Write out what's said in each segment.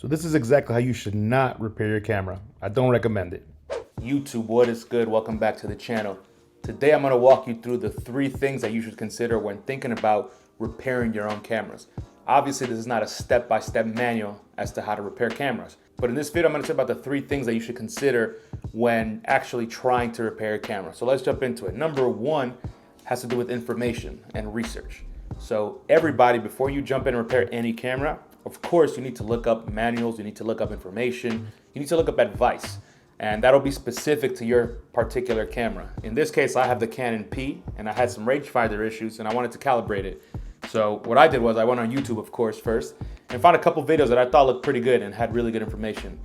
So this is exactly how you should not repair your camera. I don't recommend it. YouTube, what is good? Welcome back to the channel. Today I'm going to walk you through the 3 things that you should consider when thinking about repairing your own cameras. Obviously, this is not a step-by-step manual as to how to repair cameras. But in this video, I'm going to talk about the 3 things that you should consider when actually trying to repair a camera. So let's jump into it. Number 1 has to do with information and research. So everybody, before you jump in and repair any camera, of course, you need to look up manuals, you need to look up information, you need to look up advice. And that'll be specific to your particular camera. In this case, I have the Canon P, and I had some rangefinder issues, and I wanted to calibrate it. So what I did was I went on YouTube, of course, first, and found a couple videos that I thought looked pretty good and had really good information.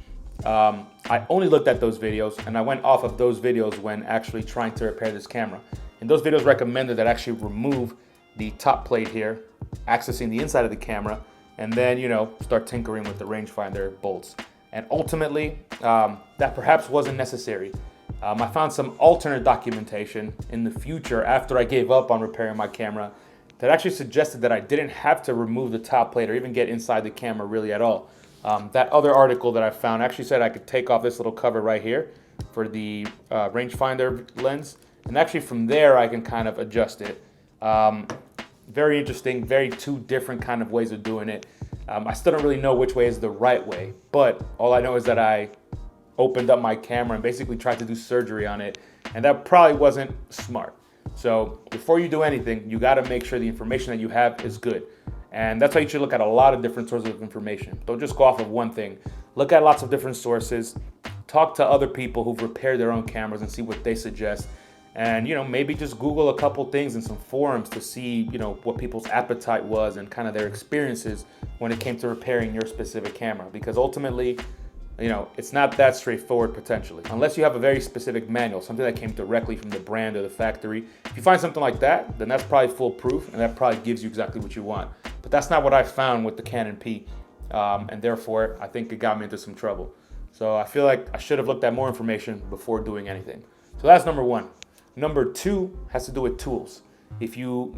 I only looked at those videos, and I went off of those videos when actually trying to repair this camera. And those videos recommended that I actually remove the top plate here, accessing the inside of the camera, and then, start tinkering with the rangefinder bolts. And ultimately, that perhaps wasn't necessary. I found some alternate documentation in the future after I gave up on repairing my camera that actually suggested that I didn't have to remove the top plate or even get inside the camera really at all. That other article that I found actually said I could take off this little cover right here for the rangefinder lens. And actually from there, I can kind of adjust it. Very interesting, 2 different kind of ways of doing it. I still don't really know which way is the right way, but all I know is that I opened up my camera and basically tried to do surgery on it, and that probably wasn't smart. So before you do anything, you gotta make sure the information that you have is good. And that's why you should look at a lot of different sources of information. Don't just go off of one thing. Look at lots of different sources, talk to other people who've repaired their own cameras and see what they suggest. And, maybe just Google a couple things in some forums to see, what people's appetite was and kind of their experiences when it came to repairing your specific camera. Because ultimately, it's not that straightforward potentially. Unless you have a very specific manual, something that came directly from the brand or the factory. If you find something like that, then that's probably foolproof and that probably gives you exactly what you want. But that's not what I found with the Canon P. And therefore, I think it got me into some trouble. So I feel like I should have looked at more information before doing anything. So that's number 1. Number 2 has to do with tools. If you,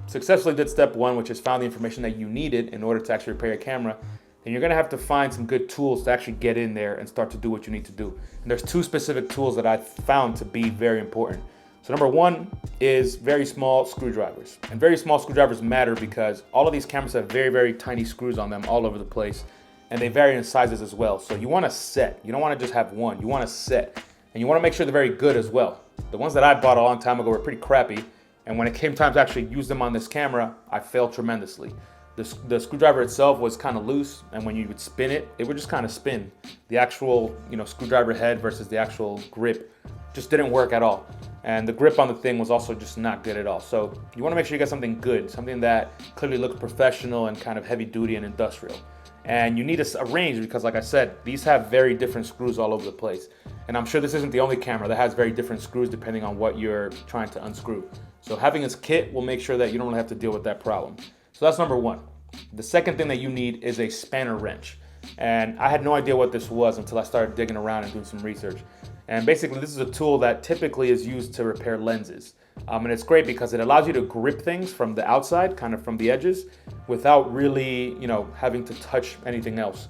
successfully did step 1, which is found the information that you needed in order to actually repair your camera, then you're gonna have to find some good tools to actually get in there and start to do what you need to do. And there's 2 specific tools that I found to be very important. So number 1 is very small screwdrivers. And very small screwdrivers matter because all of these cameras have very tiny screws on them all over the place. And they vary in sizes as well. So you want a set. You don't wanna just have one. You want a set. And you wanna make sure they're very good as well. The ones that I bought a long time ago were pretty crappy, and when it came time to actually use them on this camera, I failed tremendously. The screwdriver itself was kind of loose, and when you would spin it, it would just kind of spin. The actual, screwdriver head versus the actual grip just didn't work at all. And the grip on the thing was also just not good at all. So you want to make sure you get something good, something that clearly looks professional and kind of heavy duty and industrial. And you need a range because, like I said, these have very different screws all over the place. And I'm sure this isn't the only camera that has very different screws depending on what you're trying to unscrew. So having this kit will make sure that you don't really have to deal with that problem. So that's number 1. The second thing that you need is a spanner wrench. And I had no idea what this was until I started digging around and doing some research. And basically, this is a tool that typically is used to repair lenses. And it's great because it allows you to grip things from the outside, kind of from the edges, without really, having to touch anything else.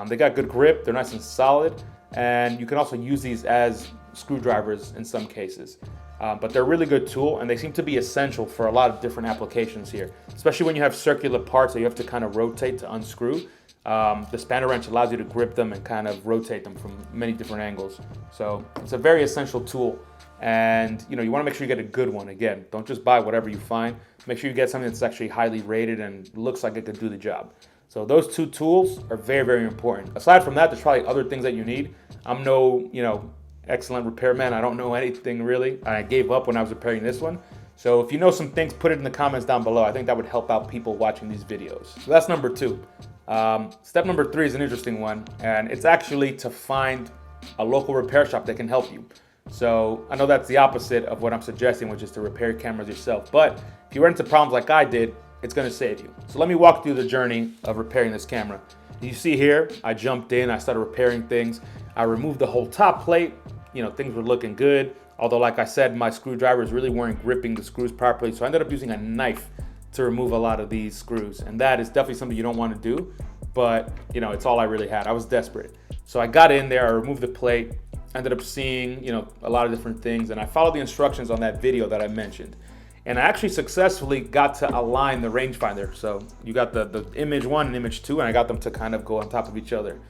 They got good grip, they're nice and solid, and you can also use these as screwdrivers in some cases. But they're a really good tool, and they seem to be essential for a lot of different applications here, especially when you have circular parts that you have to kind of rotate to unscrew. The spanner wrench allows you to grip them and kind of rotate them from many different angles. So it's a very essential tool. And you want to make sure you get a good one. Again, don't just buy whatever you find. Make sure you get something that's actually highly rated and looks like it could do the job. So those 2 tools are very important. Aside from that, there's probably other things that you need. I'm no, excellent repairman. I don't know anything really. I gave up when I was repairing this one. So if you know some things, put it in the comments down below. I think that would help out people watching these videos. So that's number 2. Step number 3 is an interesting one, and it's actually to find a local repair shop that can help you. So I know that's the opposite of what I'm suggesting, which is to repair cameras yourself. But if you run into problems like I did, it's gonna save you. So let me walk through the journey of repairing this camera. You see here, I jumped in, I started repairing things. I removed the whole top plate. Things were looking good. Although, like I said, my screwdrivers really weren't gripping the screws properly. So I ended up using a knife to remove a lot of these screws. And that is definitely something you don't want to do. but you know, it's all I really had. I was desperate. So I got in there, I removed the plate, ended up seeing, you know, a lot of different things, and I followed the instructions on that video that I mentioned. And I actually successfully got to align the rangefinder. So you got the image 1 and image 2, and I got them to kind of go on top of each other.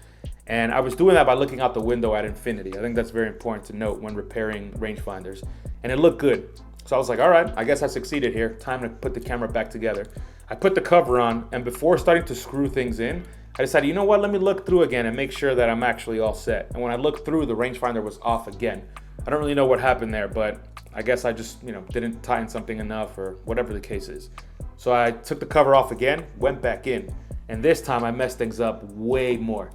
And I was doing that by looking out the window at infinity. I think that's very important to note when repairing rangefinders. And it looked good. So I was like, all right, I guess I succeeded here. Time to put the camera back together. I put the cover on, and before starting to screw things in, I decided, you know what, let me look through again and make sure that I'm actually all set. And when I looked through, the rangefinder was off again. I don't really know what happened there, but I guess I just, you know, didn't tighten something enough or whatever the case is. So I took the cover off again, went back in, and this time I messed things up way more.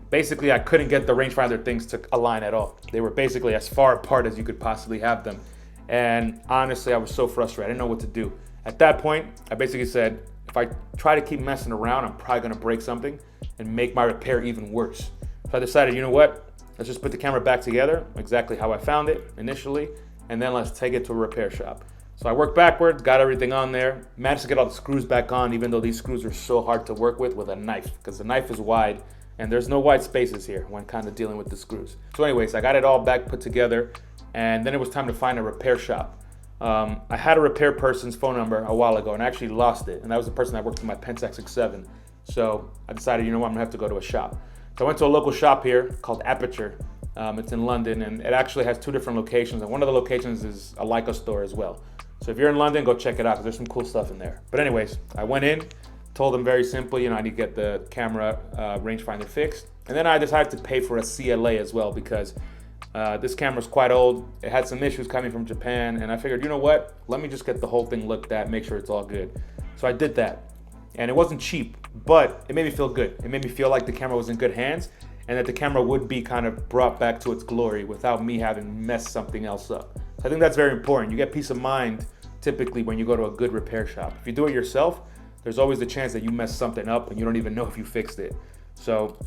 Basically, I couldn't get the rangefinder things to align at all. They were basically as far apart as you could possibly have them. And honestly, I was so frustrated. I didn't know what to do. At that point, I basically said, if I try to keep messing around, I'm probably gonna break something and make my repair even worse. So I decided, you know what? Let's just put the camera back together, exactly how I found it initially, and then let's take it to a repair shop. So I worked backwards, got everything on there, managed to get all the screws back on, even though these screws are so hard to work with a knife, because the knife is wide, and there's no wide spaces here when kind of dealing with the screws. So anyways, I got it all back put together, and then it was time to find a repair shop. I had a repair person's phone number a while ago, and I actually lost it, and that was the person that worked in my Pentax X7. So I decided, you know what, I'm gonna have to go to a shop. So I went to a local shop here called Aperture. It's in London, and it actually has 2 different locations, and one of the locations is a Leica store as well. So if you're in London, go check it out, because there's some cool stuff in there. But anyways, I went in, told them very simply, you know, I need to get the camera rangefinder fixed. And then I decided to pay for a CLA as well, because this camera's quite old. It had some issues coming from Japan, and I figured, you know what, let me just get the whole thing looked at, make sure it's all good. So I did that. And it wasn't cheap, but it made me feel good. It made me feel like the camera was in good hands and that the camera would be kind of brought back to its glory without me having messed something else up. So I think that's very important. You get peace of mind typically when you go to a good repair shop. If you do it yourself, there's always the chance that you mess something up and you don't even know if you fixed it. So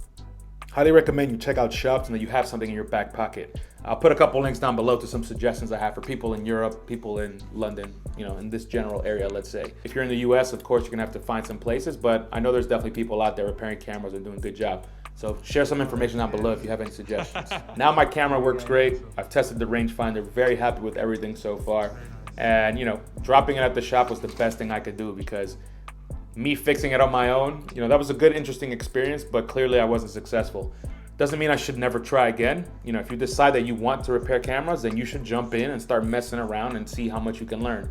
highly recommend you check out shops and that you have something in your back pocket. I'll put a couple links down below to some suggestions I have for people in Europe, people in London, you know, in this general area, let's say. If you're in the US, of course, you're gonna have to find some places, but I know there's definitely people out there repairing cameras and doing a good job. So share some information down below if you have any suggestions. Now my camera works great. I've tested the rangefinder, very happy with everything so far. And you know, dropping it at the shop was the best thing I could do, because me fixing it on my own, you know, that was a good, interesting experience, but clearly I wasn't successful. Doesn't mean I should never try again. You know, if you decide that you want to repair cameras, then you should jump in and start messing around and see how much you can learn.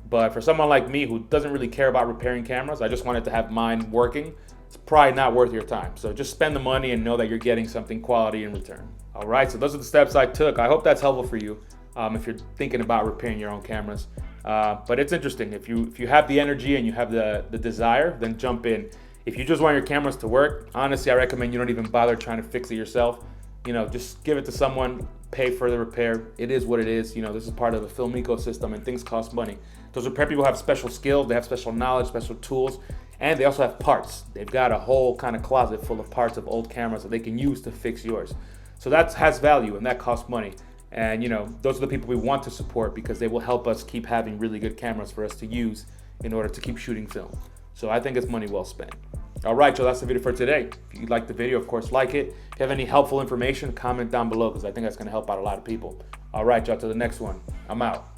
But for someone like me who doesn't really care about repairing cameras, I just wanted to have mine working, it's probably not worth your time. So just spend the money and know that you're getting something quality in return. All right, so those are the steps I took. I hope that's helpful for you if you're thinking about repairing your own cameras. But it's interesting. If you have the energy and you have the desire, then jump in. If you just want your cameras to work, honestly, I recommend you don't even bother trying to fix it yourself. You know, just give it to someone, pay for the repair. It is what it is. You know, this is part of the film ecosystem and things cost money. Those repair people have special skills, they have special knowledge, special tools, and they also have parts. They've got a whole kind of closet full of parts of old cameras that they can use to fix yours. So that has value and that costs money. And you know, those are the people we want to support, because they will help us keep having really good cameras for us to use in order to keep shooting film. So I think it's money well spent. All right, so that's the video for today. If you liked the video, of course, like it. If you have any helpful information, comment down below, because I think that's going to help out a lot of people. All right, y'all, to the next one. I'm out.